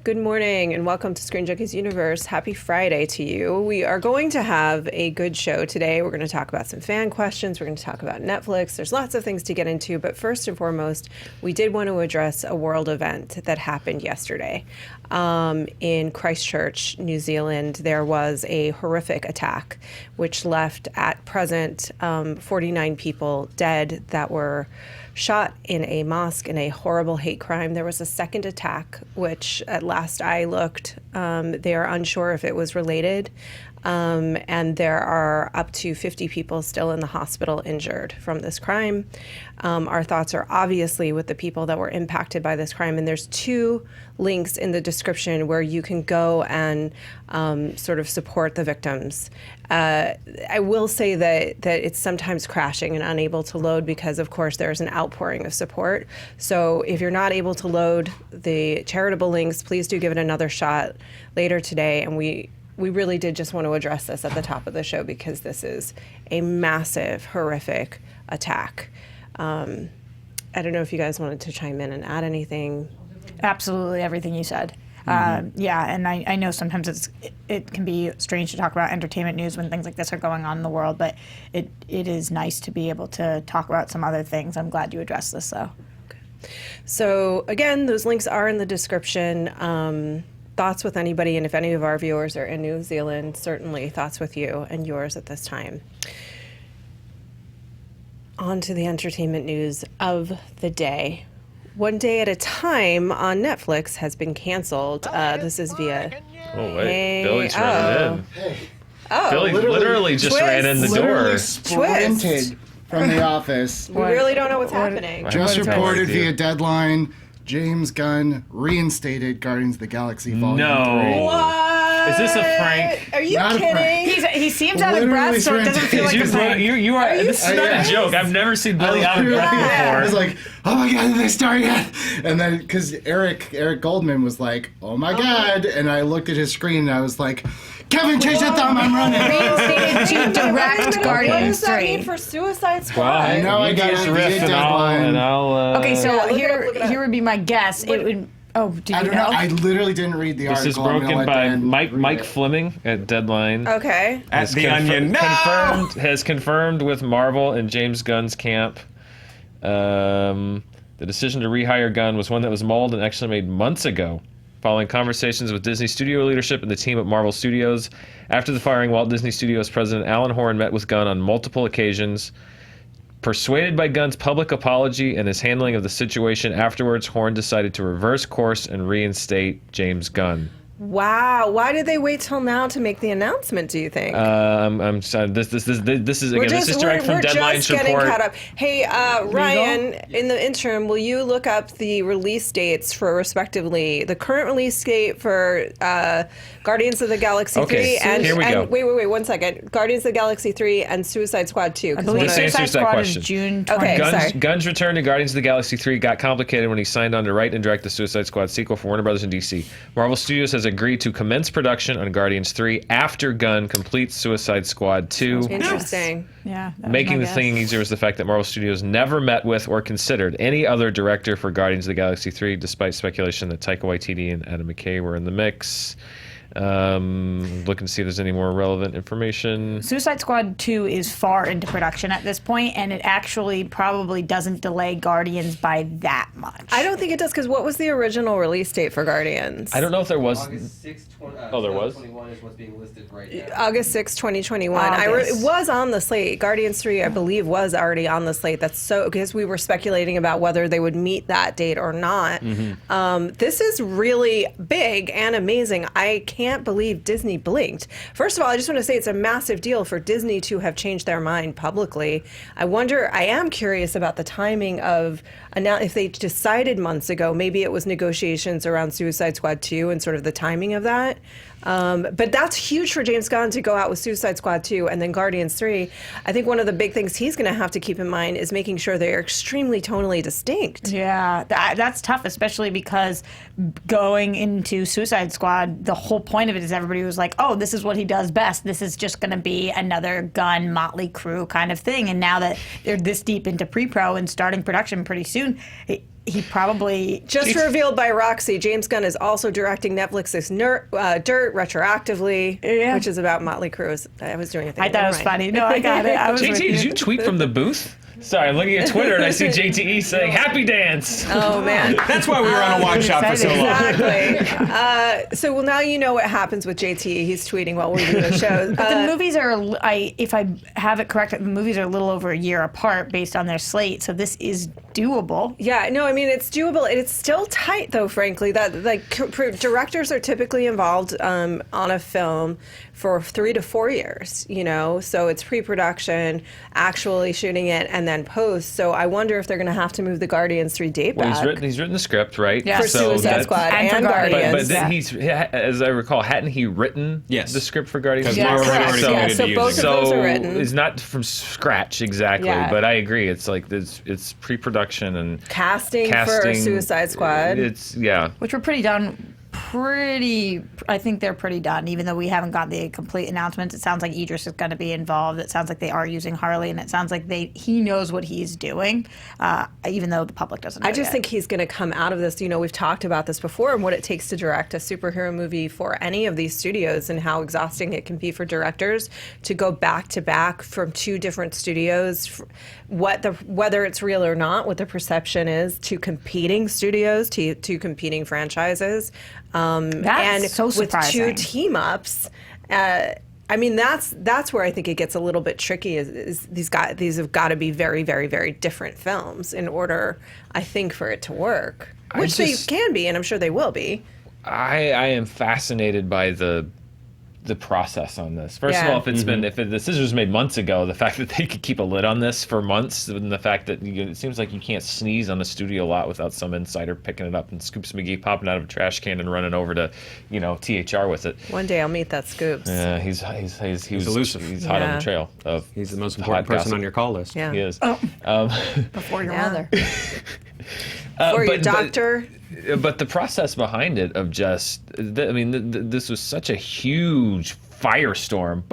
Good morning and welcome to Screen Junkies Universe. Happy Friday to you. We are going to have a good show today. We're going to talk about some fan questions. We're going to talk about Netflix. There's lots of things to get into, but first and foremost, we did want to address a world event that happened yesterday. In Christchurch, New Zealand, there was a horrific attack which left at present 49 people dead that were shot in a mosque in a horrible hate crime. There was a second attack, which at last I looked, they are unsure if it was related. And there are up to 50 people still in the hospital injured from this crime. Our thoughts are obviously with the people that were impacted by this crime. And there's two links in the description where you can go and sort of support the victims. I will say that it's sometimes crashing and unable to load because, of course, there's an outpouring of support. So if you're not able to load the charitable links, please do give it another shot later today. And we really did just want to address this at the top of the show because this is a massive, horrific attack. I don't know if you guys wanted to chime in and add anything. Absolutely everything you said. Yeah, and I know sometimes it can be strange to talk about entertainment news when things like this are going on in the world, but it is nice to be able to talk about some other things. I'm glad you addressed this, though. Okay. So, again, those links are in the description. Thoughts with anybody, and if any of our viewers are in New Zealand, certainly thoughts with you and yours at this time. On to the entertainment news of the day. One Day at a Time on Netflix has been canceled. This is via... Oh, wait. Billy's running in. Hey. Oh, Billy literally just Twist. ran in the door. Sprinted from the office. We really don't know what's happening. Just What reported do you via Deadline, James Gunn reinstated Guardians of the Galaxy Volume 3. No. What? Is this a prank? Are you Not a kidding? prank. He seems out of Literally breath, so it doesn't feel like a prank. You are. This is not serious? a joke. I've never seen Billy out of breath I was before. like, oh my god, did they start yet? And then, because Eric Goldman was like, oh my god. And I looked at his screen and I was like, Kevin, change your thumb, I'm running. Reinstated to direct What Guardians does that 3. mean for Suicide Squad? Well, I know, I you got just it. riff and Deadline. I'll Okay, so Yeah, look it up. here would be my guess. It would. Oh, did I you don't know. know? I literally didn't read the This article. is I'm gonna broken let by Ben Mike read it. Fleming at Deadline. Okay. At Has The Onion. No! has confirmed with Marvel and James Gunn's camp. The decision to rehire Gunn was one that was mulled and actually made months ago, following conversations with Disney Studio leadership and the team at Marvel Studios. After the firing, Walt Disney Studios president Alan Horn met with Gunn on multiple occasions. Persuaded by Gunn's public apology and his handling of the situation afterwards, Horn decided to reverse course and reinstate James Gunn. Wow. Why did they wait till now to make the announcement, do you think? I'm sorry. This is again. This is direct from we're Deadline's just getting report. caught up. Hey, Ryan, in the interim, will you look up the release dates for respectively the current release date for Guardians of the Galaxy Okay, 3 and here we go. Wait, 1 second. Guardians of the Galaxy 3 and Suicide Squad 2. I believe This answers Suicide that Squad question. is June 20th. Okay. sorry. Gunn's return to Guardians of the Galaxy 3 got complicated when he signed on to write and direct the Suicide Squad sequel for Warner Brothers and DC. Marvel Studios has agreed to commence production on Guardians 3 after Gunn completes Suicide Squad 2. Interesting. Yeah. that was Making my the guess. thing easier was the fact that Marvel Studios never met with or considered any other director for Guardians of the Galaxy 3, despite speculation that Taika Waititi and Adam McKay were in the mix. Looking to see if there's any more relevant information. Suicide Squad 2 is far into production at this point, and it actually probably doesn't delay Guardians by that much. I don't think it does, because what was the original release date for Guardians? I don't know if there was. August 6th, Oh, there was? 2021 is what's being listed right now. August 6, 2021. August. It was on the slate. Guardians 3, I believe, was already on the slate. That's so, because we were speculating about whether they would meet that date or not. This is really big and amazing. I can't believe Disney blinked. First of all, I just want to say it's a massive deal for Disney to have changed their mind publicly. I am curious about the timing of, if they decided months ago, maybe it was negotiations around Suicide Squad 2 and sort of the timing of that. But that's huge for James Gunn to go out with Suicide Squad 2 and then Guardians 3. I think one of the big things he's going to have to keep in mind is making sure they're extremely tonally distinct. Yeah, that's tough, especially because going into Suicide Squad, the whole point of it is everybody was like, oh, this is what he does best. This is just going to be another Gunn, Motley Crue kind of thing. And now that they're this deep into pre-pro and starting production pretty soon, he probably Just revealed by Roxy, James Gunn is also directing Netflix's Dirt retroactively, which is about Motley Crue. I was doing a thing. I thought it was funny. No, I got it. I was with JT, did you tweet from the booth? Sorry, I'm looking at Twitter and I see JTE saying "Happy Dance." Oh man, That's why we were on a wide shot for so long. exactly. So well, now you know what happens with JTE. He's tweeting while we're doing the show. But the movies are, if I have it correct, the movies are a little over a year apart based on their slate, so this is doable. Yeah, no, I mean it's doable. It's still tight though, frankly. That directors are typically involved on a film for 3 to 4 years. So it's pre-production, actually shooting it, and then post. So I wonder if they're going to have to move the Guardians 3 date Well, back. he's written the script, right? Yeah. For Suicide Squad and for and Guardians. But then he's, as I recall, hadn't he written Yes. the script for Guardians? Because Yeah, Marvel had correct. already Yeah, committed so to both using of it. those So are written. it's not from scratch exactly, Yeah. but I agree. It's like it's pre-production and casting for Suicide Squad. It's Which we're pretty done. I think they're pretty done, even though we haven't got the complete announcements. It sounds like Idris is going to be involved. It sounds like they are using Harley, and it sounds like he knows what he's doing, even though the public doesn't know I just yet. think he's going to come out of this. We've talked about this before and what it takes to direct a superhero movie for any of these studios and how exhausting it can be for directors to go back to back from 2 different studios, whether it's real or not, what the perception is to competing studios, to competing franchises. That's and so with surprising. 2 team ups. I mean, that's where I think it gets a little bit tricky. Is these have got to be very, very, very different films in order, I think, for it to work. Which they can be, and I'm sure they will be. I am fascinated by the process on this. First of Yeah. all, if the decision was made months ago, the fact that they could keep a lid on this for months, and the fact that it seems like you can't sneeze on the studio lot without some insider picking it up and Scoops McGee popping out of a trash can and running over to, THR with it. One day I'll meet that Scoops. Yeah, he's elusive. He's hot on Yeah. the trail of. He's the most hot important person gossip. on your call list. Yeah. He is. before your Yeah. mother. Or your but- doctor. But the process behind it of this was such a huge firestorm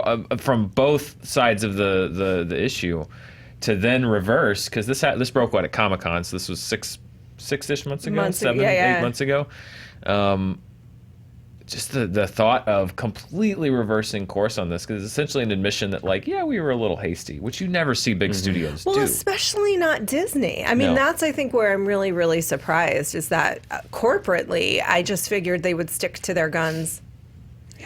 from both sides of the issue, to then reverse, because this broke at Comic-Con, so this was six-ish months ago, 8 months ago. Just the thought of completely reversing course on this, because it's essentially an admission that we were a little hasty, which you never see big studios Well, do. especially not Disney. I mean, No. that's, I think, where I'm really, really surprised is that corporately, I just figured they would stick to their guns.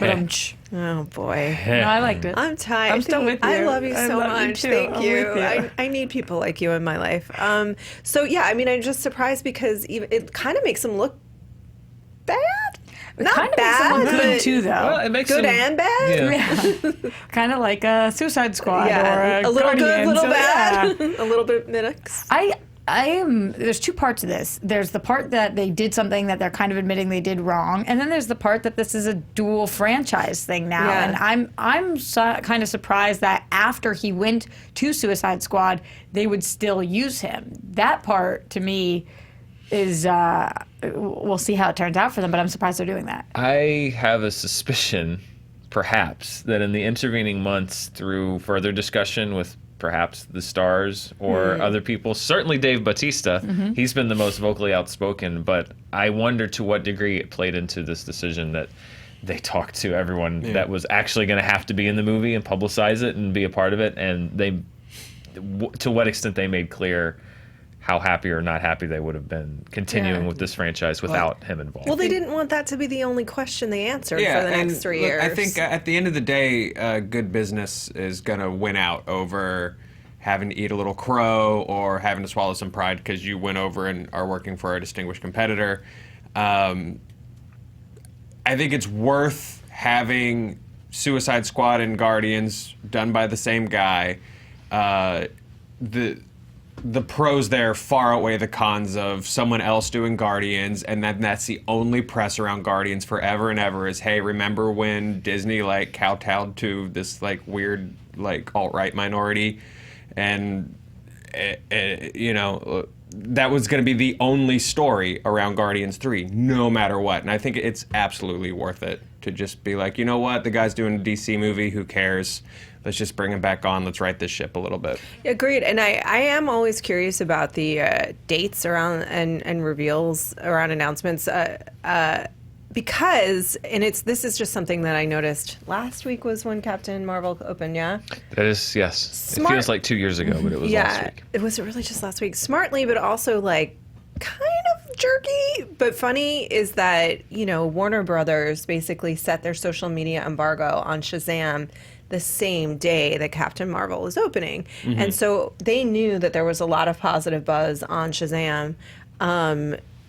Oh, boy. No, I liked it. I'm tired. I'm still with you. I love you I so love you much. too. Thank I'm you. with you. I need people like you in my life. So, yeah, I mean, I'm just surprised because it kind of makes them look bad. Not kind of bad, makes someone good but too, though. Well, it makes good them- and bad. Yeah. Kind of like a Suicide Squad or Yeah, a a little good, Guardians. little So, bad, yeah. a little bit mixed. I am. There's 2 parts of this. There's the part that they did something that they're kind of admitting they did wrong, and then there's the part that this is a dual franchise thing now. Yeah. And I'm kind of surprised that after he went to Suicide Squad, they would still use him. That part to me is. We'll see how it turns out for them, but I'm surprised they're doing that. I have a suspicion, perhaps, that in the intervening months, through further discussion with perhaps the Starrs or other people, certainly Dave Bautista, he's been the most vocally outspoken, but I wonder to what degree it played into this decision that they talked to everyone that was actually going to have to be in the movie and publicize it and be a part of it, and to what extent they made clear how happy or not happy they would have been continuing with this franchise without him involved. Well, they didn't want that to be the only question they answered for the next 3 look, years. I think at the end of the day, good business is going to win out over having to eat a little crow or having to swallow some pride because you went over and are working for a distinguished competitor. I think it's worth having Suicide Squad and Guardians done by the same guy. The pros there far outweigh the cons of someone else doing Guardians, and then that's the only press around Guardians forever and ever is, hey, remember when Disney kowtowed to this weird alt-right minority, and that was going to be the only story around Guardians 3, no matter what. And I think it's absolutely worth it to just be like, you know what, the guy's doing a DC movie, who cares? let's just bring him back on. Let's right this ship a little bit. Agreed. And I am always curious about the dates around and reveals around announcements. Because, and this is just something that I noticed last week was when Captain Marvel opened, yeah? That is, yes. Smart. It feels like 2 years ago, but it was last week. It was really just last week. Smartly, but also like kind of jerky, but funny is that, Warner Brothers basically set their social media embargo on Shazam the same day that Captain Marvel was opening. And so they knew that there was a lot of positive buzz on Shazam.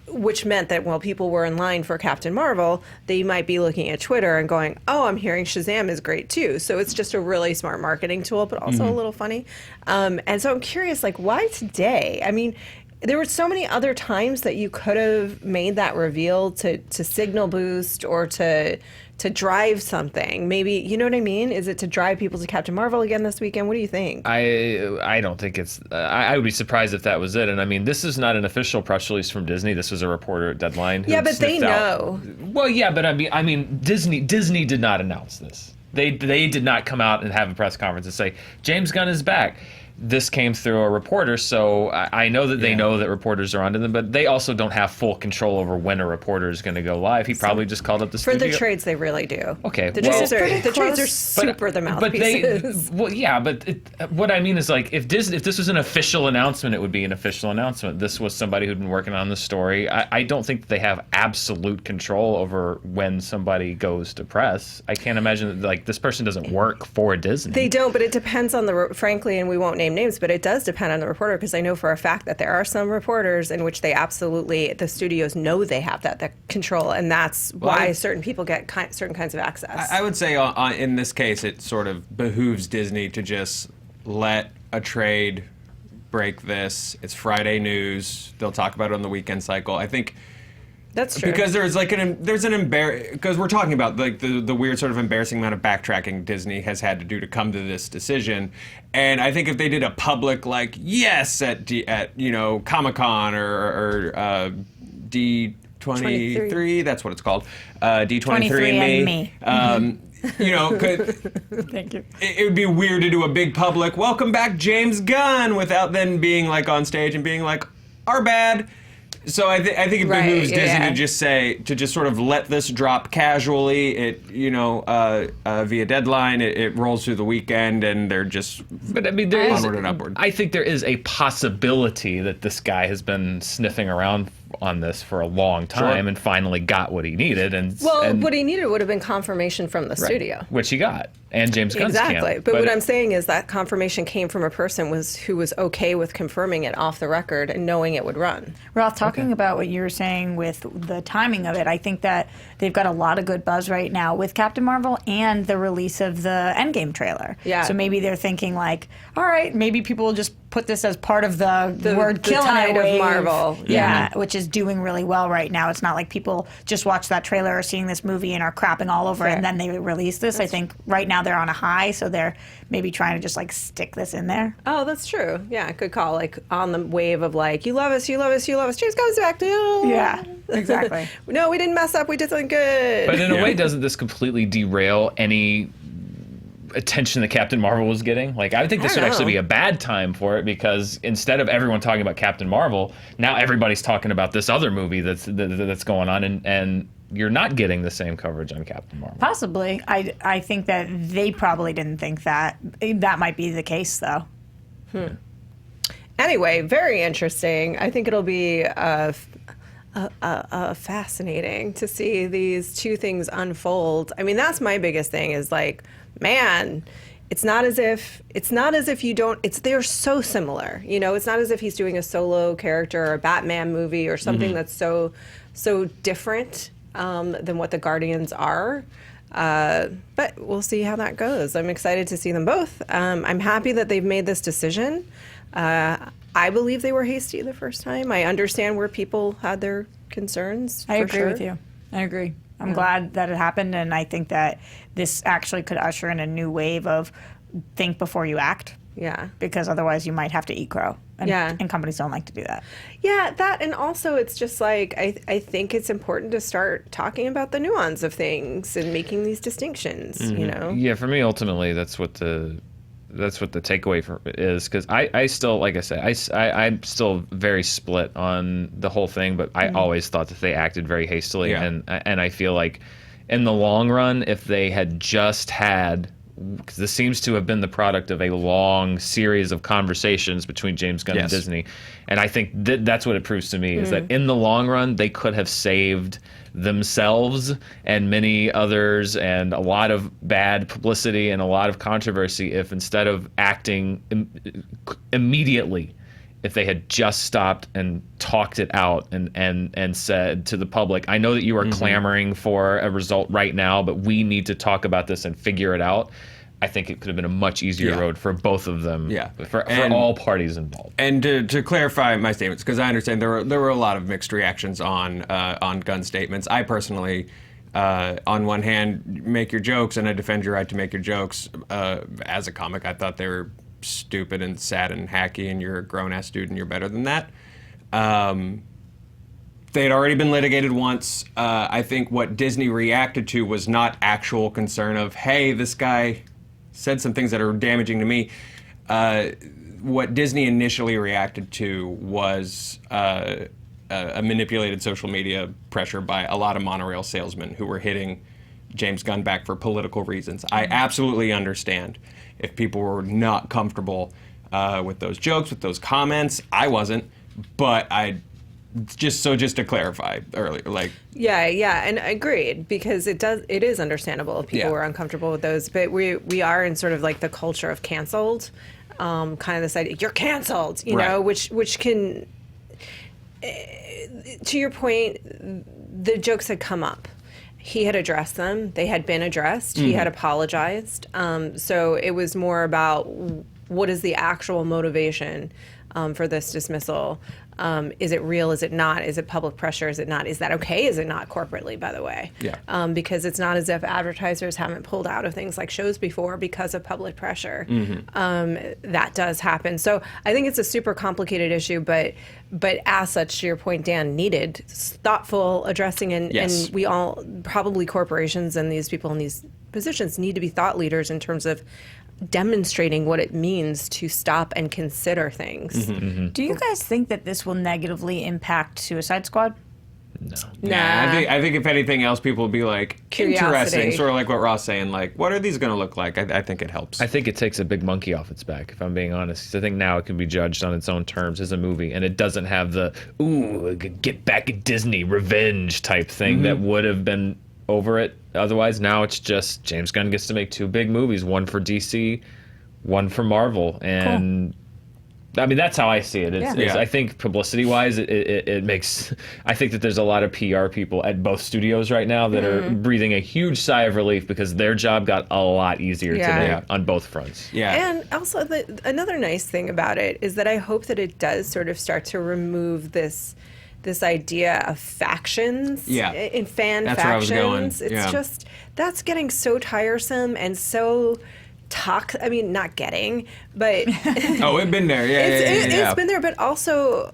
Which meant that while people were in line for Captain Marvel, they might be looking at Twitter and going, oh, I'm hearing Shazam is great too. So it's just a really smart marketing tool, but also a little funny. And so I'm curious, like, why today? I mean, there were so many other times that you could have made that reveal to signal boost or to drive something. Maybe, you know what I mean? Is it to drive people to Captain Marvel again this weekend? What do you think? I don't think it's... I would be surprised if that was it. And I mean, this is not an official press release from Disney. This was a reporter at Deadline. Yeah, but they know. Well, yeah, but I mean, Disney did not announce this. They did not come out and have a press conference and say, James Gunn is back. This came through a reporter, so I know that they know that reporters are onto them, but they also don't have full control over when a reporter is going to go live. He probably just called up the studio. For the trades, they really do. Okay, the trades are super the mouthpieces. What I mean is, like, if this was an official announcement, it would be an official announcement. This was somebody who'd been working on the story. I don't think that they have absolute control over when somebody goes to press. I can't imagine that, like, this person doesn't work for Disney. They don't, but it depends on frankly, and we won't name names, but it does depend on the reporter, because I know for a fact that there are some reporters in which the studios know they have that control, and that's why certain people get certain kinds of access. I would say in this case, it sort of behooves Disney to just let a trade break this. It's Friday news. They'll talk about it on the weekend cycle. I think that's true. Because because we're talking about like the weird sort of embarrassing amount of backtracking Disney has had to do to come to this decision. And I think if they did a public like yes at Comic-Con or D23, that's what it's called, D23 and me. Thank you. It would be weird to do a big public welcome back James Gunn without then being like on stage and being like, our bad. So I think it behooves Disney to just sort of let this drop casually. It via Deadline, it rolls through the weekend, and they're just onward and upward. I think there is a possibility that this guy has been sniffing around on this for a long time and finally got what he needed. And what he needed would have been confirmation from the studio, which he got, and James Gunn's exactly. camp. But what I'm saying is that confirmation came from a person who was okay with confirming it off the record and knowing it would run. Roth, talking about what you were saying with the timing of it, I think that they've got a lot of good buzz right now with Captain Marvel and the release of the Endgame trailer. Yeah. So maybe they're thinking like, all right, maybe people will just put this as part of the word killing tide it of Marvel. Yeah, which is doing really well right now. It's not like people just watch that trailer or seeing this movie and are crapping all over it and then they release this. I think right now they're on a high, so they're maybe trying to just like stick this in there. Oh, that's true. Yeah, good call. Like on the wave of like, you love us, you love us, you love us. James comes back to you. Yeah, exactly. No, we didn't mess up. We did something good. But in a way, doesn't this completely derail any attention that Captain Marvel was getting? Like, I think this would actually be a bad time for it, because instead of everyone talking about Captain Marvel, now everybody's talking about this other movie that's going on, and you're not getting the same coverage on Captain Marvel. Possibly. I think that they probably didn't think that. That might be the case, though. Anyway, very interesting. I think it'll be fascinating to see these two things unfold. I mean, that's my biggest thing is like, man, it's not as if you don't, they're so similar. It's not as if he's doing a solo character or a Batman movie or something that's so different than what the Guardians are. But we'll see how that goes. I'm excited to see them both. I'm happy that they've made this decision. I believe they were hasty the first time. I understand where people had their concerns. I agree with you. I agree. I'm glad that it happened, and I think that this actually could usher in a new wave of think before you act. Yeah. because otherwise you might have to eat crow. And, Yeah. and companies don't like to do that. Yeah, that, and also it's just like I think it's important to start talking about the nuance of things and making these distinctions. You know. Yeah, for me, ultimately, that's what the takeaway is, because I still, like I say, I'm still very split on the whole thing, but I always thought that they acted very hastily, Yeah. and I feel like in the long run, if they had just had, because this seems to have been the product of a long series of conversations between James Gunn and Yes. Disney, and I think that's what it proves to me, is that in the long run, they could have saved themselves and many others and a lot of bad publicity and a lot of controversy if, instead of acting immediately, if they had just stopped and talked it out and said to the public, I know that you are clamoring for a result right now, but we need to talk about this and figure it out. I think it could have been a much easier Yeah. road for both of them, Yeah. for And- all parties involved. And to clarify my statements, because I understand there were a lot of mixed reactions on Gunn's statements. I personally, on one hand, make your jokes, and I defend your right to make your jokes. As a comic, I thought they were stupid and sad and hacky, and you're a grown-ass dude and you're better than that. They had already been litigated once. I think what Disney reacted to was not actual concern of, hey, this guy said some things that are damaging to me. What Disney initially reacted to was a manipulated social media pressure by a lot of monorail salesmen who were hitting James Gunn back for political reasons. I absolutely understand if people were not comfortable with those jokes, with those comments. I wasn't, but just to clarify earlier, like, Yeah, and agreed, because it is understandable if people Yeah. were uncomfortable with those, but we are in sort of like the culture of canceled, kind of this idea, you're canceled, you Right. know, which can, to your point, the jokes had come up. He had addressed them. They had been addressed. He had apologized. So it was more about what is the actual motivation for this dismissal. Is it real? Is it not? Is it public pressure? Is it not? Is that okay? Is it not corporately, by the way? Yeah. Because it's not as if advertisers haven't pulled out of things like shows before because of public pressure. That does happen. So I think it's a super complicated issue, but as such, to your point, Dan, needed thoughtful addressing, Yes. and we all, probably corporations and these people in these positions, need to be thought leaders in terms of demonstrating what it means to stop and consider things. Do you guys think that this will negatively impact Suicide Squad? Yeah, I think if anything else, people will be like, Curiosity. interesting, sort of like what Roth's saying, like, what are these going to look like? I think it helps. I think it takes a big monkey off its back, if I'm being honest. 'Cause I think now it can be judged on its own terms as a movie, and it doesn't have the, ooh, get back at Disney, revenge type thing that would have been over it otherwise. Now it's just James Gunn gets to make two big movies, one for DC, one for Marvel, and I mean, that's how I see it. Yeah. I think publicity-wise, it makes. I think that there's a lot of PR people at both studios right now that are breathing a huge sigh of relief because their job got a lot easier Yeah. today Yeah. on both fronts. Yeah. And also, another nice thing about it is that I hope that it does sort of start to remove this idea of factions in fan That's where I was going. factions. It's Yeah. just, that's getting so tiresome and so I mean, not getting, but Oh, it's been there. Yeah, it's been there, but also,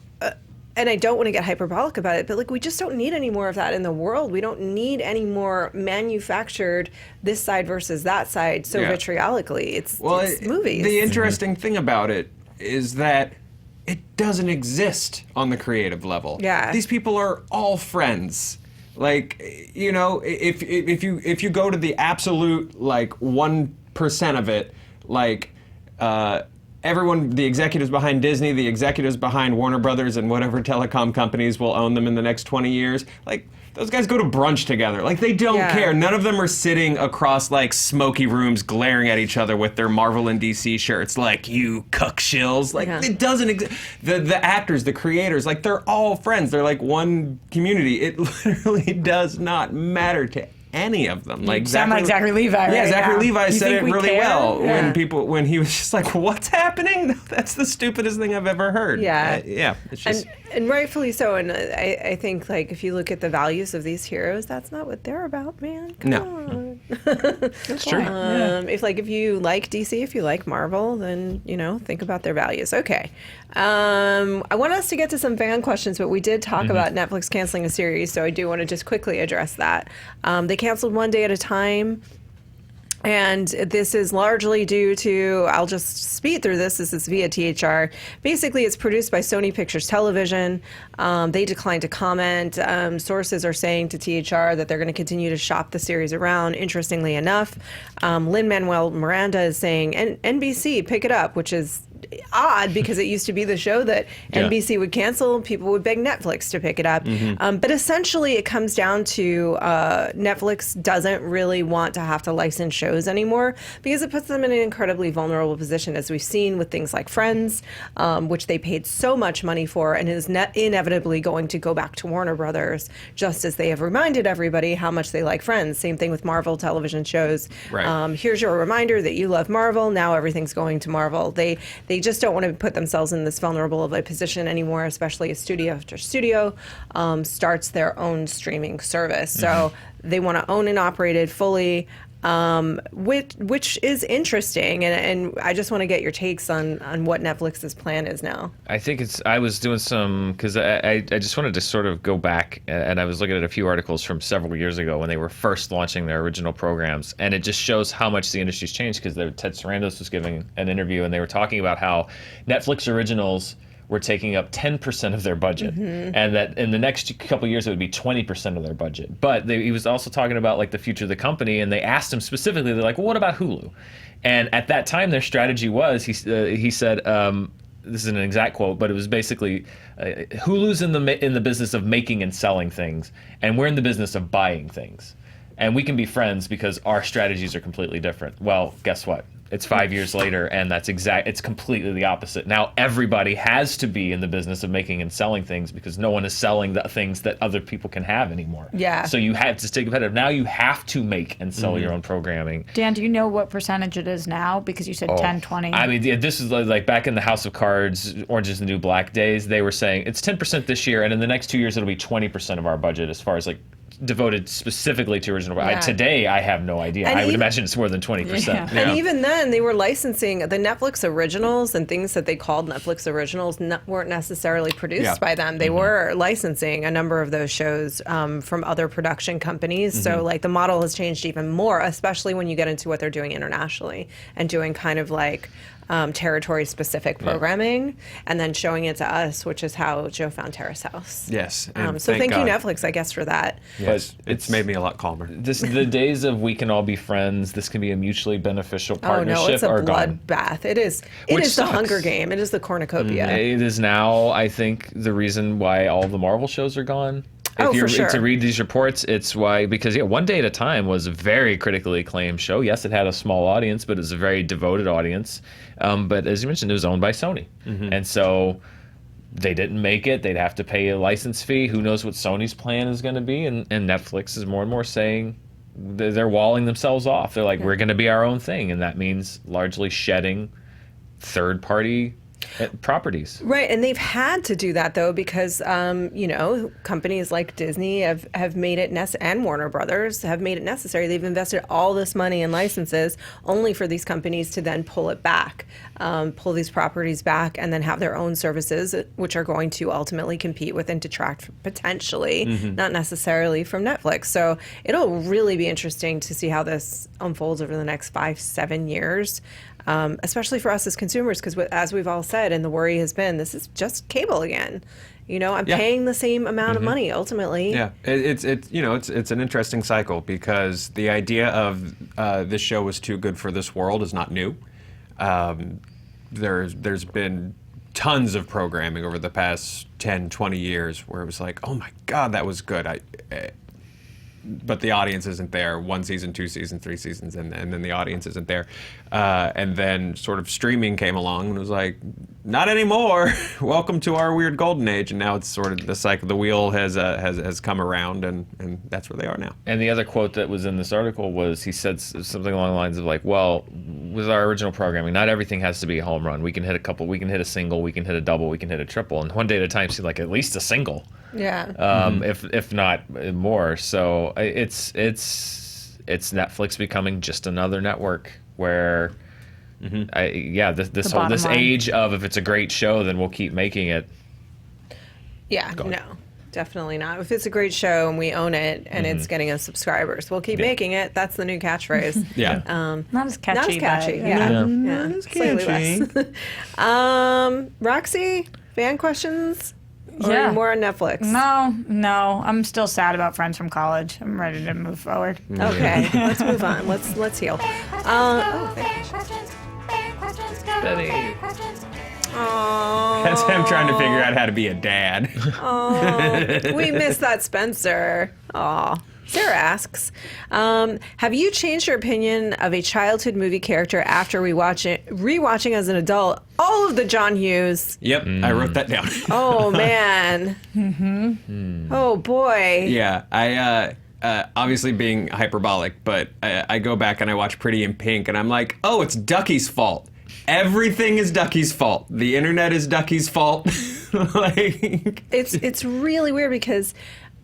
and I don't want to get hyperbolic about it, but like, we just don't need any more of that in the world. We don't need any more manufactured this side versus that side so Yeah. vitriolically. It's Well, movies. The interesting thing about it is that it doesn't exist on the creative level. Yeah. These people are all friends. Like, you know, if you go to the absolute, like, 1% of it, like, everyone, the executives behind Disney, the executives behind Warner Brothers and whatever telecom companies will own them in the next 20 years, like, those guys go to brunch together. Like, they don't Yeah. care. None of them are sitting across, like, smoky rooms glaring at each other with their Marvel and DC shirts. Like, you cuck shills. Like, Yeah. it doesn't exist. The actors, the creators, like, they're all friends. They're like one community. It literally does not matter to any of them. Like, Sound like Zachary Levi, right? Yeah, Zachary Yeah. Levi You said think it we really care? well Yeah. when he was just like, "What's happening? That's the stupidest thing I've ever heard." Yeah. Yeah. It's just and rightfully so. And I think, like, if you look at the values of these heroes, that's not what they're about, man. Come No. on. That's true. If you like DC, if you like Marvel, then think about their values. Okay, I want us to get to some fan questions, but we did talk about Netflix canceling a series, so I do want to just quickly address that. They canceled One Day at a Time. And this is largely due to, I'll just speed through this. This is via THR. Basically, it's produced by Sony Pictures Television. They declined to comment. Sources are saying to THR that they're going to continue to shop the series around. Interestingly enough, Lin-Manuel Miranda is saying, NBC, pick it up, which is odd because it used to be the show that NBC would cancel. People would beg Netflix to pick it up. But essentially it comes down to Netflix doesn't really want to have to license shows anymore because it puts them in an incredibly vulnerable position, as we've seen with things like Friends, which they paid so much money for and is inevitably going to go back to Warner Brothers, just as they have reminded everybody how much they like Friends. Same thing with Marvel television shows. Right. Here's your reminder that you love Marvel. Now everything's going to Marvel. They just don't want to put themselves in this vulnerable of a position anymore, especially as studio after studio starts their own streaming service. So they want to own and operate it fully, which is interesting. And I just want to get your takes on what Netflix's plan is now. I think I was doing some, because I just wanted to sort of go back, and I was looking at a few articles from several years ago when they were first launching their original programs, and it just shows how much the industry's changed, because Ted Sarandos was giving an interview, and they were talking about how Netflix originals were taking up 10% of their budget, and that in the next couple of years it would be 20% of their budget. But he was also talking about like the future of the company, and they asked him specifically, they're like, well, what about Hulu? And at that time, their strategy was, he said, this is an exact quote, but it was basically, Hulu's in the business of making and selling things, and we're in the business of buying things. And we can be friends because our strategies are completely different. Well, guess what? It's 5 years later, and it's completely the opposite. Now everybody has to be in the business of making and selling things because no one is selling the things that other people can have anymore. Yeah. So you have to stay competitive. Now you have to make and sell your own programming. Dan, do you know what percentage it is now? Because you said 10, 20. I mean, this is like back in the House of Cards, Orange is the New Black days, they were saying it's 10% this year, and in the next 2 years it'll be 20% of our budget as far as like devoted specifically to original. Yeah. Today, I have no idea. And I would imagine it's more than 20%. Yeah. And even then, they were licensing the Netflix originals, and things that they called Netflix originals weren't necessarily produced by them. They were licensing a number of those shows from other production companies. So like the model has changed even more, especially when you get into what they're doing internationally and doing kind of like territory-specific programming, and then showing it to us, which is how Joe found Terrace House. Yes. So thank you, Netflix, I guess, for that. Yes, it's made me a lot calmer. The days of we can all be friends, this can be a mutually beneficial partnership Oh no, it's a are gone. bloodbath. It is Which the sucks. Hunger Game. It is the cornucopia. It is now, I think, the reason why all the Marvel shows are gone. Oh, for sure. To read these reports, it's why, because One Day at a Time was a very critically acclaimed show. Yes, it had a small audience, but it was a very devoted audience. But as you mentioned, it was owned by Sony. And so they didn't make it. They'd have to pay a license fee. Who knows what Sony's plan is going to be? And Netflix is more and more saying they're walling themselves off. They're like, we're going to be our own thing. And that means largely shedding third-party properties. Right, and they've had to do that though because companies like Disney have made it and Warner Brothers have made it necessary. They've invested all this money in licenses only for these companies to then pull it back, pull these properties back, and then have their own services, which are going to ultimately compete with and detract potentially, not necessarily from Netflix. So it'll really be interesting to see how this unfolds over the next 5-7 years. Especially for us as consumers, because as we've all said, and the worry has been, this is just cable again. I'm paying the same amount of money ultimately. Yeah, it's an interesting cycle because the idea of this show was too good for this world is not new. There's been tons of programming over the past 10, 20 years where it was like, oh my God, that was good. But the audience isn't there. 1 season, 2 seasons, 3 seasons, and then the audience isn't there. And then sort of streaming came along and was like, not anymore. Welcome to our weird golden age. And now it's sort of the cycle. The wheel has come around, and that's where they are now. And the other quote that was in this article was, he said something along the lines of like, well, with our original programming, not everything has to be a home run. We can hit a couple. We can hit a single. We can hit a double. We can hit a triple. And One Day at a Time seemed like at least a single. Yeah. If not more. So it's it's Netflix becoming just another network where, this bottom line. age of if it's a great show, then we'll keep making it. Yeah, no, definitely not. If it's a great show and we own it and it's getting us subscribers, we'll keep making it. That's the new catchphrase. Yeah. Not as catchy. Not as catchy. but- Yeah. Yeah. Slightly less. Roxy, fan questions? Or Yeah. more on Netflix? No. I'm still sad about Friends from College. I'm ready to move forward. Okay, let's move on. Let's heal. Benny. Oh, That's him trying to figure out how to be a dad. we miss that Spencer. Aw. Sarah asks, have you changed your opinion of a childhood movie character after rewatching as an adult all of the John Hughes? Yep, I wrote that down. Oh, man. Oh, boy. Yeah, I obviously being hyperbolic, but I go back and I watch Pretty in Pink, and I'm like, oh, it's Ducky's fault. Everything is Ducky's fault. The internet is Ducky's fault. Like, It's really weird because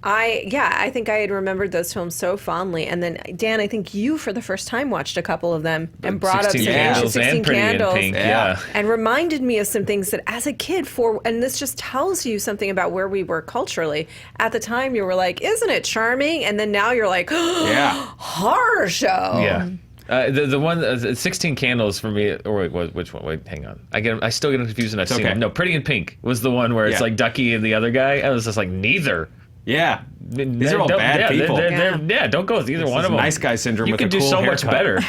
I think I had remembered those films so fondly, and then Dan, I think you for the first time watched a couple of them and brought up 16 some Candles ancient 16 and Pretty in Candles, Pink, yeah. and reminded me of some things that as a kid and this just tells you something about where we were culturally. At the time, you were like, "Isn't it charming?" And then now you're like, yeah. "Horror show." Yeah. The one 16 Candles for me, or wait, which one? Wait, hang on. I still get confused and I've seen okay. them. No, Pretty in Pink was the one where it's Yeah. like Ducky and the other guy. I was just like, neither. Yeah. These are all bad people. Don't go with either one is of them. nice guy syndrome You with could a do cool so much haircut. better.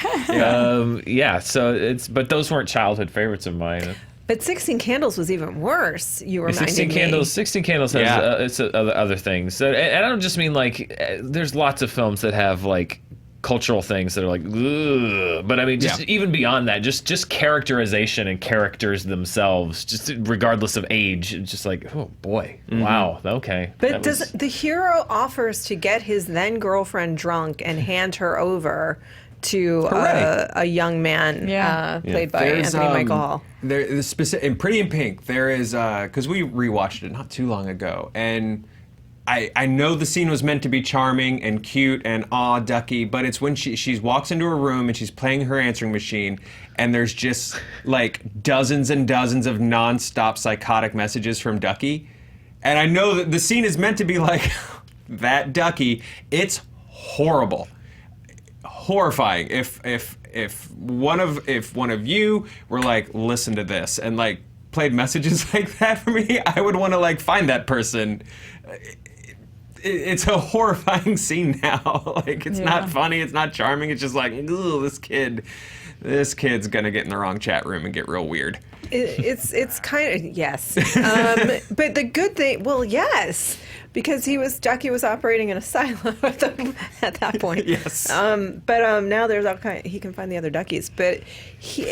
So but those weren't childhood favorites of mine. But 16 Candles was even worse. You reminded 16 me. Candles. 16 Candles has Yeah. it's other things. So, and I don't just mean like there's lots of films that have like cultural things that are like, ugh. But I mean, just even beyond that, just characterization and characters themselves, just regardless of age, it's just like, oh boy, wow, okay. But the hero offers to get his then girlfriend drunk and hand her over to a young man played by Anthony Michael Hall. In Pretty in Pink, there is because we rewatched it not too long ago, and I know the scene was meant to be charming and cute and aw Ducky, but it's when she walks into her room and she's playing her answering machine, and there's just like dozens and dozens of nonstop psychotic messages from Ducky, and I know that the scene is meant to be like that Ducky. It's horrible, horrifying. If one of you were like, listen to this, and like played messages like that for me, I would want to like find that person. It's a horrifying scene now. Like, it's not funny, it's not charming, it's just like, ooh, this kid's gonna get in the wrong chat room and get real weird. It's kind of, yes. But the good thing, well, yes, because Ducky was operating in a silo at that point. Yes. But now there's all kind. He can find the other Duckies. But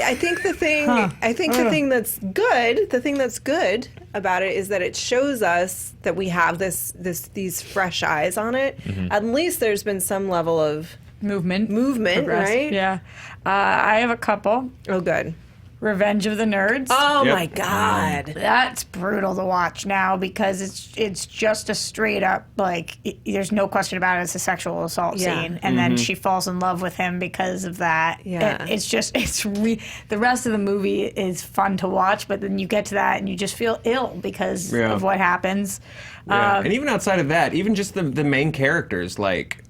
I think the thing, the thing that's good about it is that it shows us that we have these fresh eyes on it. Mm-hmm. At least there's been some level of Movement, Progress. right? Yeah. I have a couple. Oh, good. Revenge of the Nerds. Oh Yep. my God. That's brutal to watch now because it's just a straight up like there's no question about it. It's a sexual assault scene, and then she falls in love with him because of that. Yeah. And the rest of the movie is fun to watch, but then you get to that and you just feel ill because of what happens. Yeah. And even outside of that, even just the main characters, like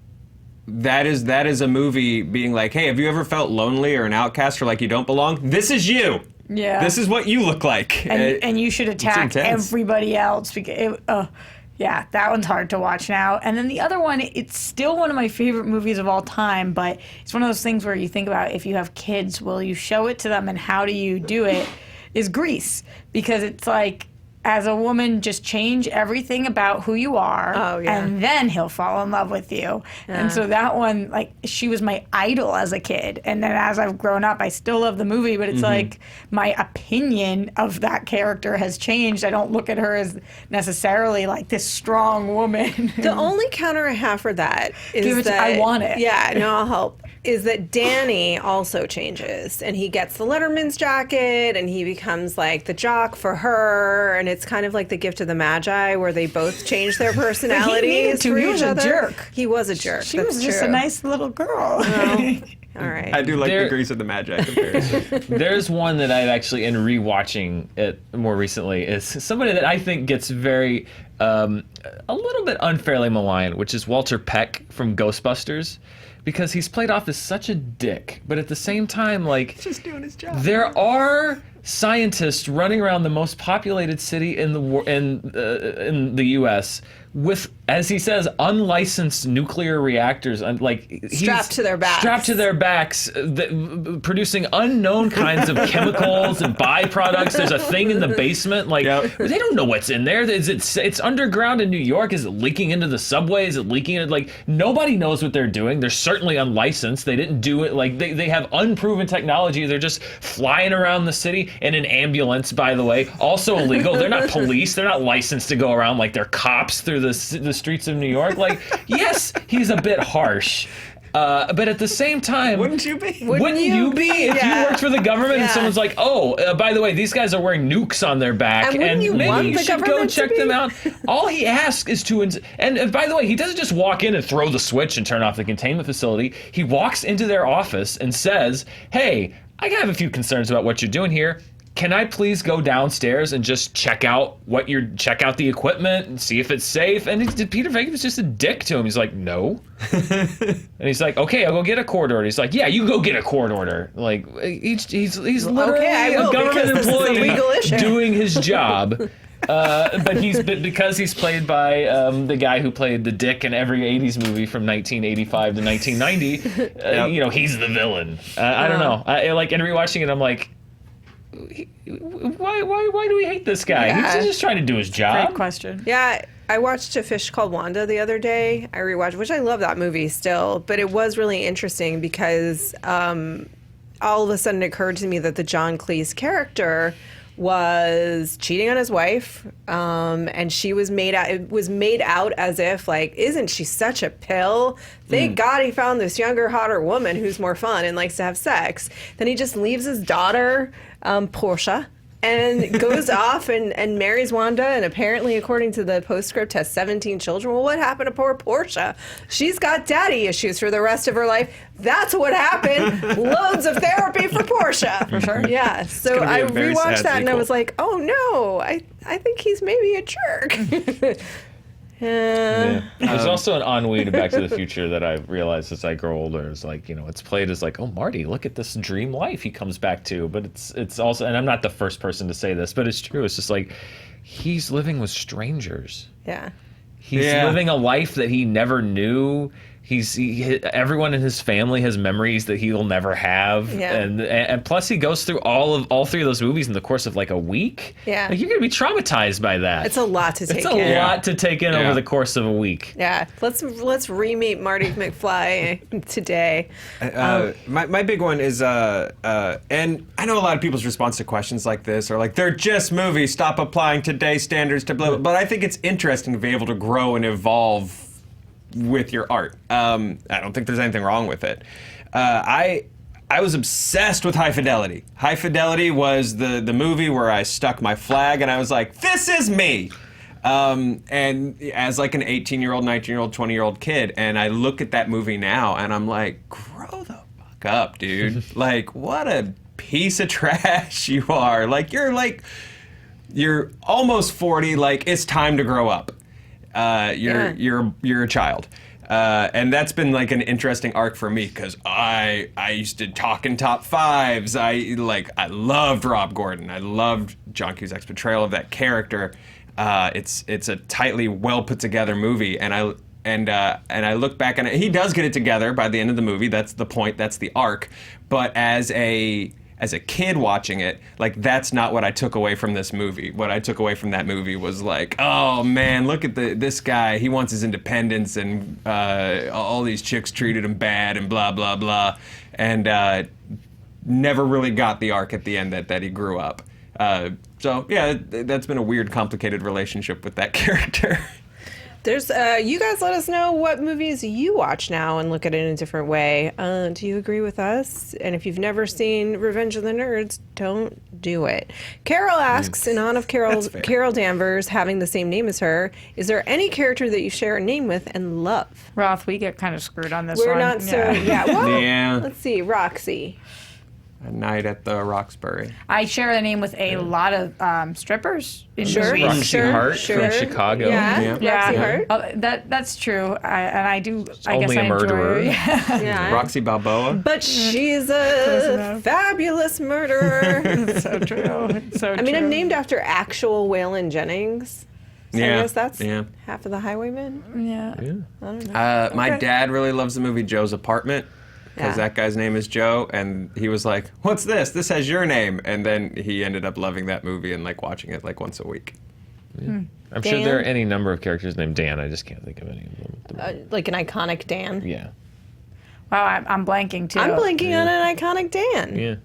that is a movie being like, hey, have you ever felt lonely or an outcast or like you don't belong? This is you. Yeah. This is what you look like. And you should attack intense. everybody else because yeah, that one's hard to watch now. And then the other one, it's still one of my favorite movies of all time, but it's one of those things where you think about if you have kids, will you show it to them and how do you do it? Is Grease, because it's like, as a woman, just change everything about who you are, and then he'll fall in love with you. And so that one, like, she was my idol as a kid. And then as I've grown up, I still love the movie, but it's like my opinion of that character has changed. I don't look at her as necessarily like this strong woman. The only counter I have for that is Give it to- that I want it. Yeah, no, I'll help. is that Danny also changes, and he gets the Letterman's jacket, and he becomes like the jock for her, and it's kind of like the gift of the Magi, where they both change their personalities for He each was a other. jerk. He was a jerk. She That's was just true. a nice little girl. All right. I do like There- the Grease of the Magi comparison. There's one that I've actually, in rewatching it more recently, is somebody that I think gets very, a little bit unfairly maligned, which is Walter Peck from Ghostbusters, because he's played off as such a dick, but at the same time, like, Just doing his job. there are scientists running around the most populated city in the U.S. with, as he says, unlicensed nuclear reactors, he's Strapped to their backs. strapped to their backs, producing unknown kinds of chemicals and byproducts. There's a thing in the basement, Yep. they don't know what's in there. It's underground in New York. Is it leaking into the subway? Is it leaking into, nobody knows what they're doing. They're certainly unlicensed. They didn't do it. They have unproven technology. They're just flying around the city in an ambulance, by the way, also illegal. They're not police. They're not licensed to go around like they're cops through the streets of New York. Yes, he's a bit harsh. But at the same time, Wouldn't you be? wouldn't you be if Yeah. you worked for the government and Yeah. someone's like, by the way, these guys are wearing nukes on their back, And wouldn't you maybe want you the should go government to check be? them out. All he asks is to, and by the way, he doesn't just walk in and throw the switch and turn off the containment facility. He walks into their office and says, "Hey, I have a few concerns about what you're doing here. Can I please go downstairs and just check out the equipment and see if it's safe?" And Peter Venkman was just a dick to him. He's like, "No." And he's like, "Okay, I'll go get a court order." He's like, "Yeah, you go get a court order." He's literally I will, a government because this is a employee legal issue. doing his job. But because he's played by the guy who played the dick in every 80s movie from 1985 to 1990, he's the villain. I don't know. And rewatching it, I'm like, why do we hate this guy? Yeah. He's just trying to do his job. Great question. Yeah, I watched A Fish Called Wanda the other day. I rewatched, which I love that movie still, but it was really interesting because all of a sudden it occurred to me that the John Cleese character was cheating on his wife, and she was made out. It was made out as if isn't she such a pill? Thank God he found this younger, hotter woman who's more fun and likes to have sex. Then he just leaves his daughter, Portia, and goes off and marries Wanda, and apparently, according to the postscript, has 17 children. Well, what happened to poor Portia? She's got daddy issues for the rest of her life. That's what happened. Loads of therapy for Portia. For sure. Yeah. So gonna be I a very rewatched sad that and I sequel. was like, oh no, I think he's maybe a jerk. There's also an ennui to Back to the Future that I realized as I grow older. It's it's played as oh, Marty, look at this dream life he comes back to. But it's also, and I'm not the first person to say this, but it's true. It's just he's living with strangers. Yeah. He's living a life that he never knew. Everyone in his family has memories that he'll never have, Yeah. and plus he goes through all three of those movies in the course of a week. Yeah. You're gonna be traumatized by that. It's a lot to take It's a in. lot to take in over the course of a week. Yeah. Let's re-meet Marty McFly today. My big one is, and I know a lot of people's response to questions like this are they're just movies, stop applying today's standards to blah, blah. But I think it's interesting to be able to grow and evolve with your art. I don't think there's anything wrong with it. I was obsessed with High Fidelity. High Fidelity was the movie where I stuck my flag and I was like, this is me. And as an 18-year-old, 19-year-old, 20-year-old kid, and I look at that movie now and I'm like, grow the fuck up, dude. What a piece of trash you are. You're almost 40, it's time to grow up. You're a child. And that's been an interesting arc for me because I used to talk in top fives. I loved Rob Gordon. I loved John Cusack's portrayal of that character. It's a tightly well put together movie, and I look back on it. He does get it together by the end of the movie. That's the point. That's the arc. But as a kid watching it, that's not what I took away from this movie. What I took away from that movie was oh man, look at this guy. He wants his independence, and all these chicks treated him bad, and blah blah blah, and never really got the arc at the end that he grew up. So yeah, that's been a weird, complicated relationship with that character. There's you guys let us know what movies you watch now and look at it in a different way. Do you agree with us? And if you've never seen Revenge of the Nerds, don't do it. Carol asks, in honor of Carol Danvers having the same name as her, is there any character that you share a name with and love? Roth, we get kind of screwed on this We're one. not so well, Yeah. let's see, Roxy. A night at the Roxbury. I share the name with a lot of strippers in Sure. movies. Roxy Hart from Chicago. Yeah, Yeah. Roxy Yeah, Hart. that's true. I guess only I a murderer. enjoy. Yeah. Roxy Balboa. But she's a fabulous murderer. So true. So I mean, I'm named after actual Waylon Jennings. So I guess that's half of the Highwaymen. Yeah. My dad really loves the movie Joe's Apartment. Because that guy's name is Joe, and he was like, "What's this? This has your name." And then he ended up loving that movie and like watching it like once a week. I'm sure there are any number of characters named Dan. I just can't think of any of them. Like an iconic Dan. Yeah. Wow, I'm blanking too. I'm blanking on an iconic Dan. Yeah.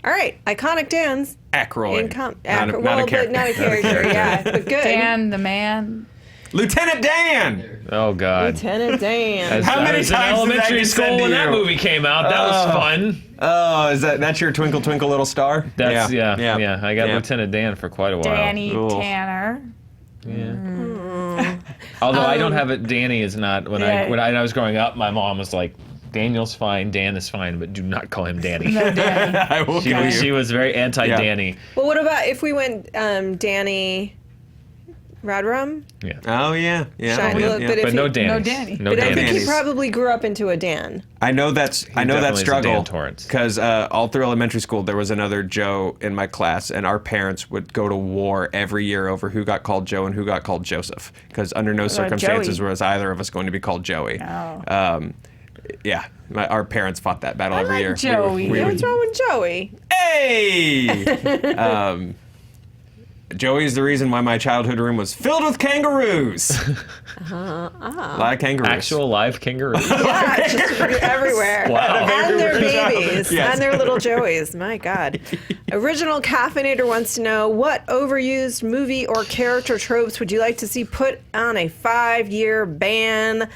All right, iconic Dan's. Aykroyd. Not a character. But not a character, yeah. But good. Dan the man. Lieutenant Dan! Oh God. Lieutenant Dan. How many I was in times did that elementary get school said to when that you? movie came out. That was fun. Oh, that's your Twinkle Twinkle Little Star? That's yeah. I got Yeah. Lieutenant Dan for quite a while. Danny Oof. Tanner. Yeah. Although I don't have it. Danny is not. When I was growing up, my mom was like, Daniel's fine, Dan is fine, but do not call him Danny. No, Danny. I will kill you. She was very anti-Danny. Well, what about if we went Danny Radrum? Yeah. Oh, yeah. Shiny yeah, look, yeah. but if But no he- Danny. No Danny. No But I think Danny. he Danny's. probably grew up into a Dan. I know that definitely is a struggle Dan Torrance. because all through elementary school there was another Joe in my class, and our parents would go to war every year over who got called Joe and who got called Joseph, because under no circumstances Joey. was either of us going to be called Joey. Oh. Yeah, our parents fought that battle every like year. Joey. We What's would, wrong with Joey? hey! Joey is the reason why my childhood room was filled with kangaroos. A lot of kangaroos. Actual live kangaroo. Yeah, it's just everywhere. Wow. And their babies. Yes. And their little Joeys. My God. Original Caffeinator wants to know, what overused movie or character tropes would you like to see put on a 5-year ban?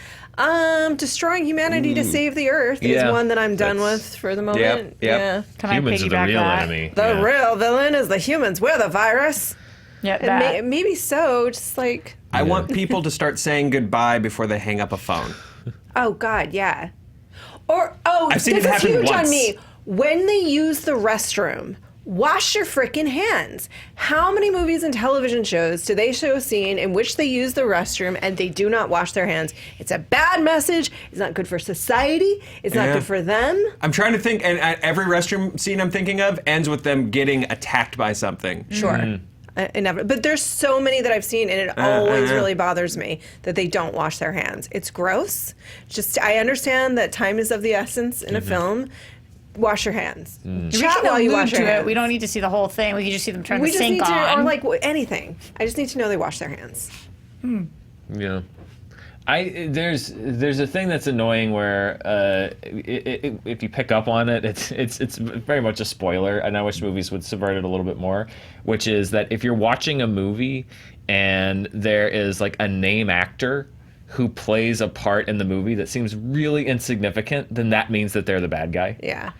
Destroying humanity to save the earth is Yeah, one that I'm done that's- with for the moment. Yep. Yeah. Can Humans I are piggyback the real that? enemy. The Yeah. real villain is the humans. We're the virus. Yeah, And that. maybe so, just like, I want people to start saying goodbye before they hang up a phone. oh God, yeah. Or, I've seen this it is happen huge once. on me. When they use the restroom, wash your freaking hands. How many movies and television shows do they show a scene in which they use the restroom and they do not wash their hands? It's a bad message. It's not good for society. It's not Yeah. good for them. I'm trying to think, and every restroom scene I'm thinking of ends with them getting attacked by something. Sure. But there's so many that I've seen, and it always really bothers me that they don't wash their hands. It's gross. Just, I understand that time is of the essence in a film. Wash your hands. Chat while you wash your hands. We don't need to see the whole thing. We can just see them turn We the just need sink to, on. or like anything. I just need to know they wash their hands. Yeah. There's a thing that's annoying where if you pick up on it, it's very much a spoiler, and I wish movies would subvert it a little bit more, which is that if you're watching a movie and there is like a name actor who plays a part in the movie that seems really insignificant, then that means that they're the bad guy. Yeah.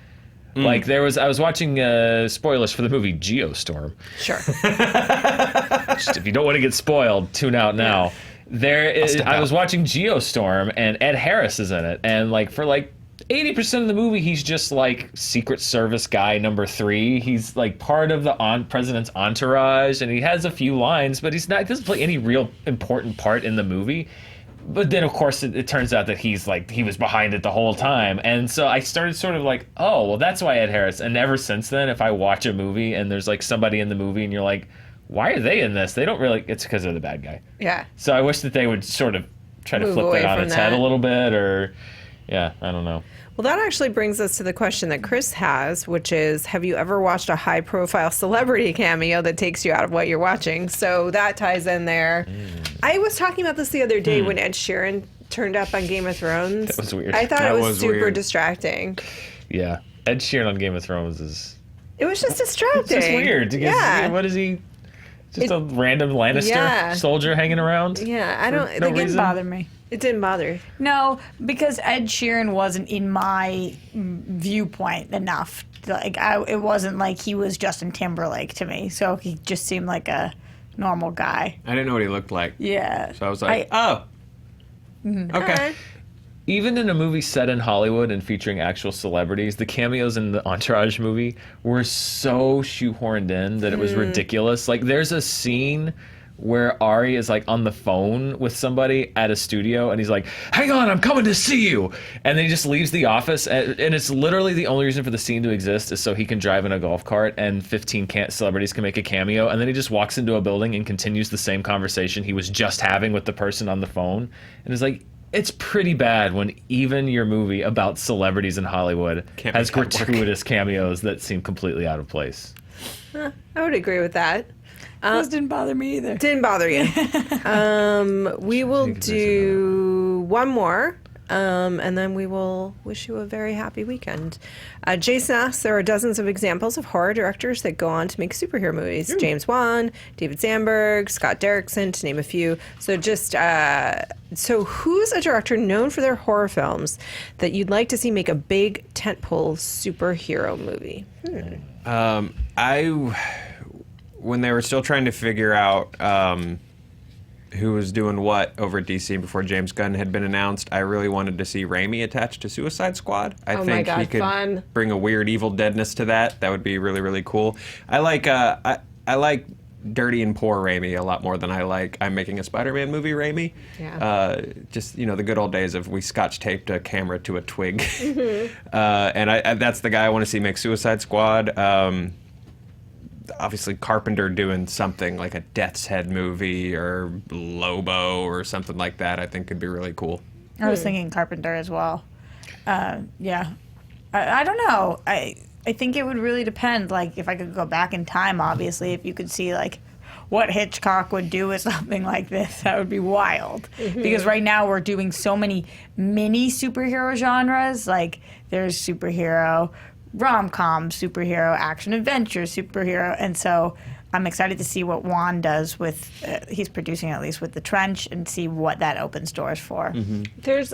Like I was watching spoilers for the movie Geostorm. Sure. Just, if you don't want to get spoiled, tune out now. I was watching Geostorm, and Ed Harris is in it, and like for like 80% of the movie, he's just like Secret Service guy number 3. He's like part of the president's entourage, and he has a few lines, but he doesn't play any real important part in the movie. But then, of course, it turns out that he was behind it the whole time. And so I started sort of like, oh, well, that's why Ed Harris. And ever since then, if I watch a movie and there's like somebody in the movie and you're like, why are they in this? They don't really, it's because they're the bad guy. Yeah. So I wish that they would sort of try to Move flip away that on from its head a that. little bit, or, yeah, I don't know. Well, that actually brings us to the question that Chris has, which is, have you ever watched a high-profile celebrity cameo that takes you out of what you're watching? So that ties in there. I was talking about this the other day when Ed Sheeran turned up on Game of Thrones. That was weird. I thought That it was was super weird. distracting. Yeah. Ed Sheeran on Game of Thrones is It was just distracting. it's just weird. Because, Yeah. what is he? Just a random Lannister Yeah. soldier hanging around. Yeah, I don't. no It Didn't reason. bother me. It didn't bother. No, because Ed Sheeran wasn't in my viewpoint enough. Like, it wasn't like he was Justin Timberlake to me. So he just seemed like a normal guy. I didn't know what he looked like. Yeah. So I was like, I- okay. Alright. Even in a movie set in Hollywood and featuring actual celebrities, the cameos in the Entourage movie were so shoehorned in that it was ridiculous. Like, there's a scene where Ari is like on the phone with somebody at a studio and he's like, hang on, I'm coming to see you. And then he just leaves the office and it's literally the only reason for the scene to exist is so he can drive in a golf cart and 15 celebrities can make a cameo. And then he just walks into a building and continues the same conversation he was just having with the person on the phone. And it's like, it's pretty bad when even your movie about celebrities in Hollywood Can't has make that work. gratuitous cameos that seem completely out of place. I would agree with that. Those didn't bother me either. Didn't bother you. We will think there's do one more, and then we will wish you a very happy weekend. Jason asks, there are dozens of examples of horror directors that go on to make superhero movies. James Wan, David Sandberg, Scott Derrickson, to name a few. So just, so who's a director known for their horror films that you'd like to see make a big tentpole superhero movie? When they were still trying to figure out who was doing what over at DC before James Gunn had been announced, I really wanted to see Raimi attached to Suicide Squad. I Oh my think God, he could fun. bring a weird evil deadness to that. That would be really, really cool. I like Dirty and Poor Raimi a lot more than I like I'm making a Spider-Man movie Raimi. Yeah. Just, the good old days of we scotch taped a camera to a twig. Mm-hmm. And that's the guy I want to see make Suicide Squad. Obviously Carpenter doing something like a Death's Head movie or Lobo or something like that I think could be really cool. I was thinking Carpenter as well. Yeah. I don't know. I think it would really depend. Like, if I could go back in time, obviously, if you could see, like, what Hitchcock would do with something like this, that would be wild. Because right now we're doing so many mini superhero genres. Like, there's superhero, rom-com, superhero, action-adventure, superhero. And so I'm excited to see what Juan does with, he's producing at least with The Trench, and see what that opens doors for. There's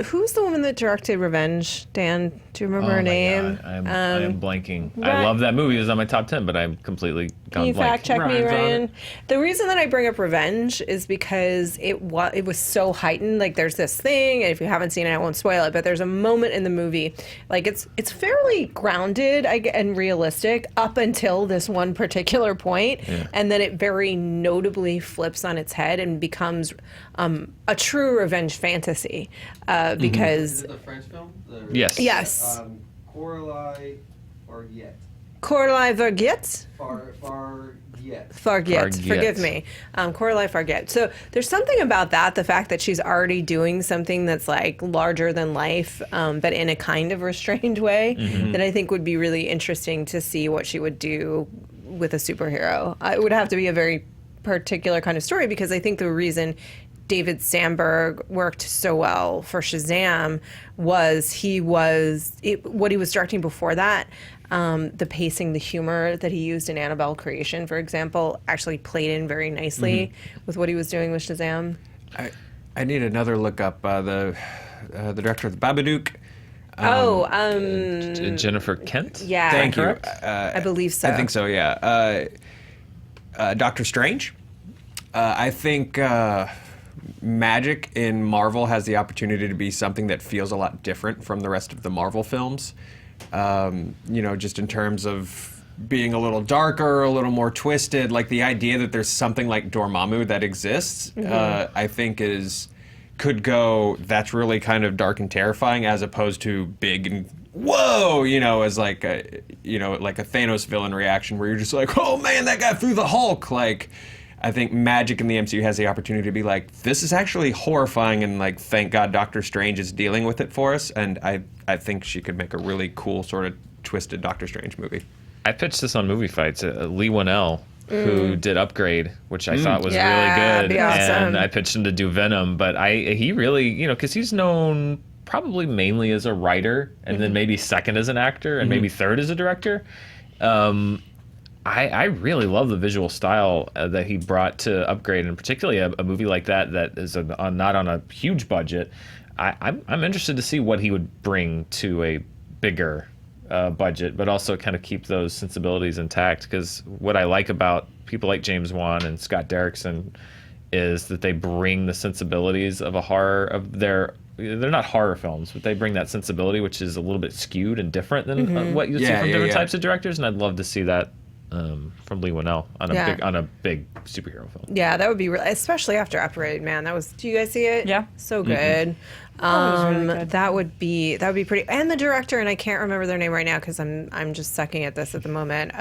who's the woman that directed Revenge? Dan, do you remember her my name? God. I am blanking. Right. I love that movie. It was on my top 10, but I'm completely Can gone you blank. fact check me, Ryan's on Ryan? it. The reason that I bring up Revenge is because it was so heightened. Like, there's this thing, and if you haven't seen it, I won't spoil it. But there's a moment in the movie, like it's fairly grounded and realistic up until this one particular point, and then it very notably flips on its head and becomes a true revenge fantasy because. Is it the French film? Yes. Yes. Coralie Farget. Coralie Farget? Farget. Farget. Forgive me. Coralie Farget. So there's something about that, the fact that she's already doing something that's like larger than life, but in a kind of restrained way, that I think would be really interesting to see what she would do with a superhero. It would have to be a very particular kind of story, because I think the reason David Sandberg worked so well for Shazam was what he was directing before that. The pacing, the humor that he used in Annabelle Creation, for example, actually played in very nicely with what he was doing with Shazam. I need another look up the director of the Babadook. Jennifer Kent? Yeah. Thank you. correct? I believe so. I think so, yeah. Doctor Strange. I think magic in Marvel has the opportunity to be something that feels a lot different from the rest of the Marvel films. Just in terms of being a little darker, a little more twisted. Like, the idea that there's something like Dormammu that exists, I think could go, that's really kind of dark and terrifying, as opposed to big and whoa, as like a Thanos villain reaction where you're just like, oh man, that guy threw the Hulk. Like, I think magic in the MCU has the opportunity to be like, this is actually horrifying, and like, thank God Doctor Strange is dealing with it for us. And I think she could make a really cool sort of twisted Doctor Strange movie. I pitched this on Movie Fights. Lee Winnell, who did Upgrade, which I thought was Yeah, really good, be awesome. and I pitched him to do Venom. But he really, because he's known probably mainly as a writer, and then maybe second as an actor, and maybe third as a director. I really love the visual style that he brought to Upgrade, and particularly a movie like that is not on a huge budget. I'm interested to see what he would bring to a bigger budget, but also kind of keep those sensibilities intact. Because what I like about people like James Wan and Scott Derrickson is that they bring the sensibilities of a horror of they're not horror films, but they bring that sensibility, which is a little bit skewed and different than what you see from different types of directors. And I'd love to see that from Lee Winnell on a big superhero film. Yeah, that would be really, especially after Upgrade, man. Do you guys see it? Yeah. So good. was really good. That would be pretty. And the director, and I can't remember their name right now because I'm just sucking at this at the moment.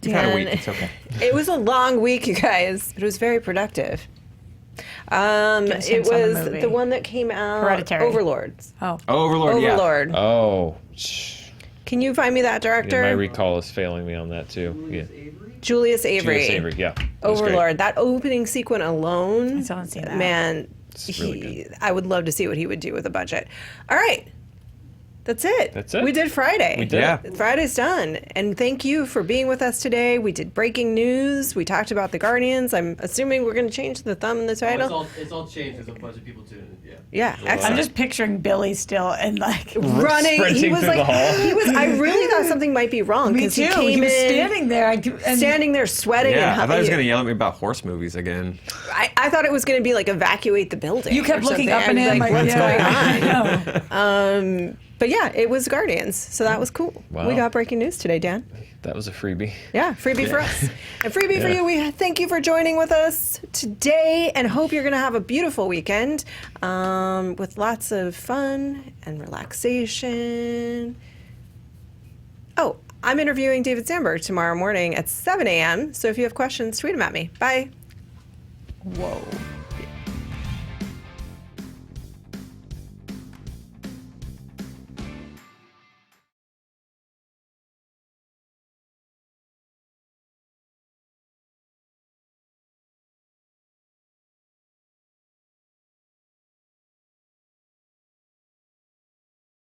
You've had a week. It's okay. It was a long week, you guys. It was very productive. us It hints on the was movie. the one that came out. Hereditary. Overlords. Oh. Overlord. Yeah. Overlord. Oh, Can you find me that director? my recall is failing me on that too. Yeah. Julius Avery? Julius Avery. Julius Avery, yeah. That was great. Overlord. That opening sequence alone. I still haven't seen that. Man, It's really I would love to see what he would do with a budget. All right. That's it. That's it. We did Friday. We did. Yeah. Friday's done. And thank you for being with us today. We did breaking news. We talked about the Guardians. I'm assuming we're going to change the thumb in the title. It's all changed. There's a bunch of people tuning in. Yeah. Yeah, I'm excellent. just picturing Billy still and like Running. He sprinting was through like, the hall. I really thought something might be wrong me because too. he came He was in standing there. standing there sweating. Yeah, and I thought he was going to yell at me about horse movies again. I thought it was going to be like evacuate the building. You kept or looking something. up I at was him. like, what's yeah. going on? But yeah, it was Guardians, so that was cool. Wow. We got breaking news today, Dan. That was a freebie. Yeah, freebie for us. And freebie for you. We thank you for joining with us today and hope you're going to have a beautiful weekend with lots of fun and relaxation. Oh, I'm interviewing David Sandberg tomorrow morning at 7 a.m. So if you have questions, tweet them at me. Bye. Whoa.